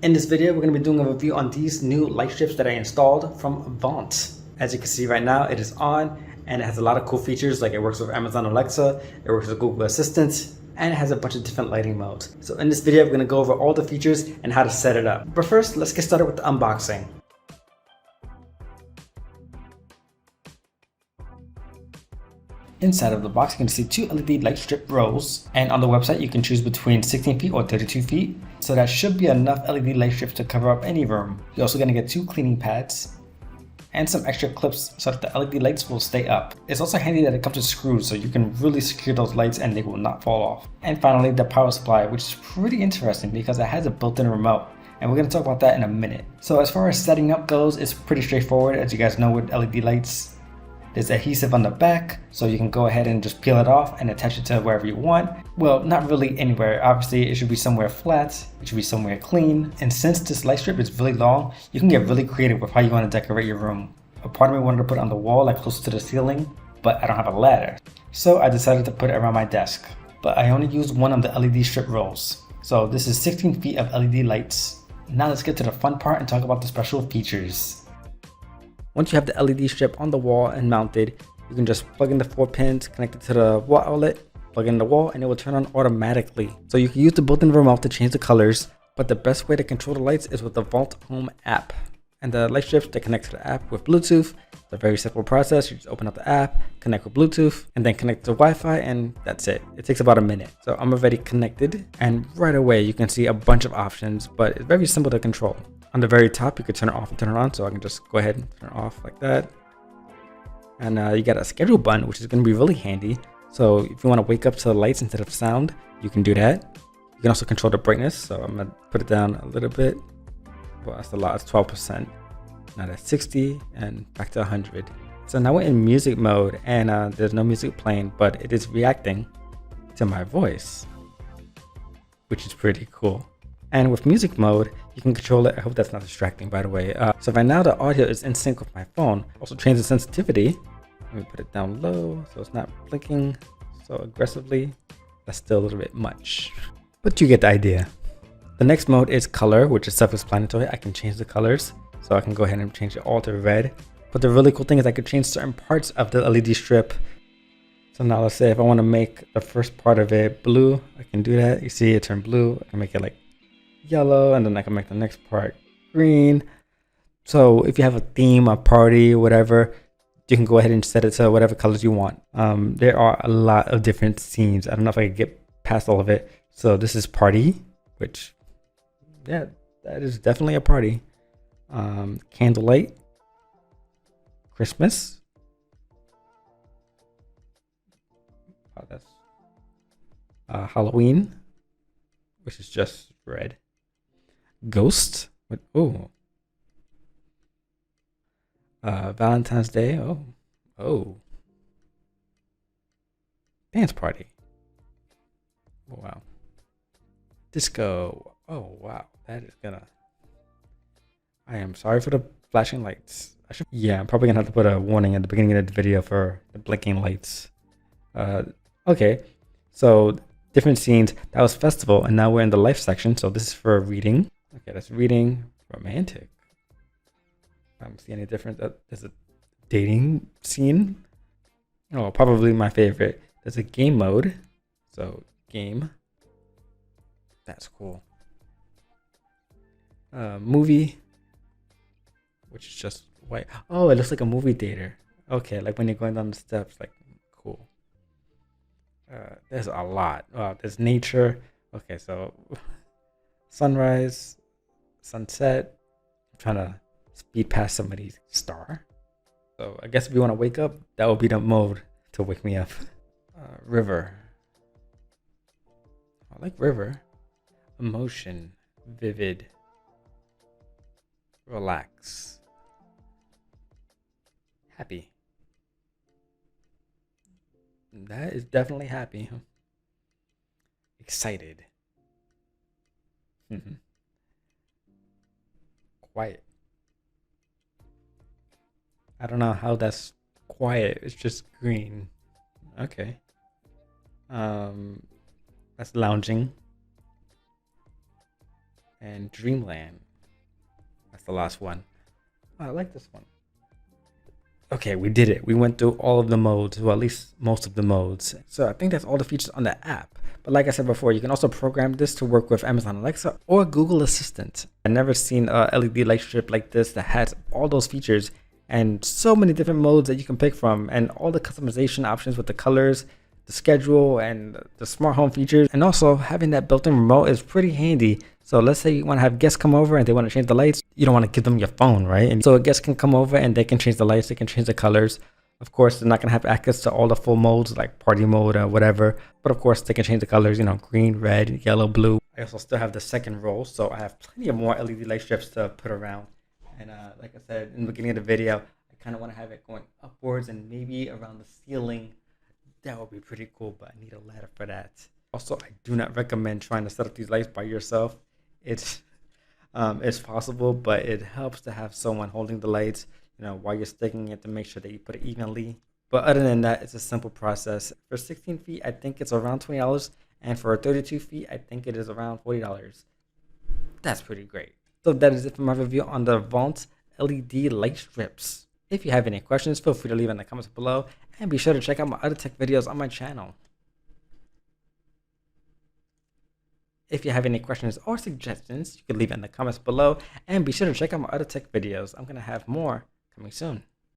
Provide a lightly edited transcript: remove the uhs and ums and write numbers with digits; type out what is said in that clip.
In this video, we're going to be doing a review on these new light strips that I installed from Vont. As you can see right now, it is on and it has a lot of cool features, like it works with Amazon Alexa, it works with Google Assistant, and it has a bunch of different lighting modes. So in this video, we're going to go over all the features and how to set it up. But first, let's get started with the unboxing. Inside of the box, you can see two LED light strip rolls, and on the website you can choose between 16 feet or 32 feet, so that should be enough LED light strips to cover up any room. You're also going to get two cleaning pads and some extra clips so that the LED lights will stay up. It's also handy that it comes with screws, so you can really secure those lights and they will not fall off. And finally, the power supply, which is pretty interesting because it has a built-in remote, and we're going to talk about that in a minute. So as far as setting up goes, it's pretty straightforward. As you guys know, with LED lights, there's adhesive on the back, so you can go ahead and just peel it off and attach it to wherever you want. Well, not really anywhere. Obviously, it should be somewhere flat, it should be somewhere clean. And since this light strip is really long, you can get really creative with how you want to decorate your room. A part of me wanted to put it on the wall, like close to the ceiling, but I don't have a ladder. So I decided to put it around my desk. But I only used one of the LED strip rolls. So this is 16 feet of LED lights. Now let's get to the fun part and talk about the special features. Once you have the LED strip on the wall and mounted, you can just plug in the 4 pins, connect it to the wall outlet, plug in the wall, and it will turn on automatically. So you can use the built-in remote to change the colors, but the best way to control the lights is with the Vont Home app. And the light strips, they connect to the app with Bluetooth. It's a very simple process. You just open up the app, connect with Bluetooth, and then connect to Wi-Fi, and that's it. It takes about a minute. So I'm already connected, and right away you can see a bunch of options, but it's very simple to control. On the very top, you could turn it off and turn it on, so I can just go ahead and turn it off like that. And you got a schedule button, which is going to be really handy. So if you want to wake up to the lights instead of sound, you can do that. You can also control the brightness, so I'm going to put it down a little bit. Well, that's a lot, it's 12%. Now that's 60 and back to 100. So now we're in music mode, and there's no music playing, but it is reacting to my voice, which is pretty cool. And with music mode, you can control it. I hope that's not distracting, by the way. So right now the audio is in sync with my phone. Also change the sensitivity. Let me put it down low so it's not blinking so aggressively. That's still a little bit much, but you get the idea. The next mode is color, which is self-explanatory. I can change the colors, so I can go ahead and change it all to red. But the really cool thing is I could change certain parts of the LED strip. So now let's say if I want to make the first part of it blue, I can do that. You see it turn blue. I can make it like yellow, and then I can make the next part green. So if you have a theme, a party, whatever, you can go ahead and set it to whatever colors you want. There are a lot of different scenes. I don't know if I can get past all of it. So this is party, which, yeah, that is definitely a party. Candlelight, Christmas. Oh, that's Halloween, which is just red. Ghost. Oh. Valentine's Day. Oh. Dance party. Oh, wow. Disco. Oh, wow. That is gonna. I am sorry for the flashing lights. Yeah, I'm probably gonna have to put a warning at the beginning of the video for the blinking lights. Okay. So different scenes. That was festival, and now we're in the life section. So this is for reading. Okay, that's reading. Romantic. I don't see any difference. There's a dating scene. Oh, probably my favorite. There's a game mode. So game. That's cool. Movie, which is just white. Oh, it looks like a movie theater. Okay, like when you're going down the steps. Like, cool. There's a lot. There's nature. Okay, so sunrise, sunset. I'm trying to speed past somebody's star. So I guess if you want to wake up, that would be the mode to wake me up. River. I like river. Emotion. Vivid. Relax. Happy. That is definitely happy. Excited. Quiet. I don't know how that's quiet. It's just green. Okay. That's lounging. and Dreamland. That's the last one. Oh, I like this one. Okay, we did it. We went through all of the modes, well, at least most of the modes. So I think that's all the features on the app. But like I said before, you can also program this to work with Amazon Alexa or Google Assistant. I've never seen a LED light strip like this that has all those features and so many different modes that you can pick from, and all the customization options with the colors, the schedule, and the smart home features. And also having that built-in remote is pretty handy. So let's say you want to have guests come over and they want to change the lights. You don't want to give them your phone, right? And so a guest can come over and they can change the lights, they can change the colors. Of course, they're not going to have access to all the full modes like party mode or whatever. But of course, they can change the colors, you know, green, red, yellow, blue. I also still have the second row, so I have plenty of more LED light strips to put around. And like I said in the beginning of the video, I kind of want to have it going upwards and maybe around the ceiling. That would be pretty cool, but I need a ladder for that. Also, I do not recommend trying to set up these lights by yourself. It's possible, but it helps to have someone holding the lights, you know, while you're sticking it, to make sure that you put it evenly. But other than that, it's a simple process. For 16 feet, I think it's around $20, and for 32 feet, I think it is around $40. That's pretty great. So that is it for my review on the Vont LED light strips. If you have any questions, feel free to leave in the comments below, and be sure to check out my other tech videos on my channel. If you have any questions or suggestions, you can leave it in the comments below, and be sure to check out my other tech videos. I'm going to have more coming soon.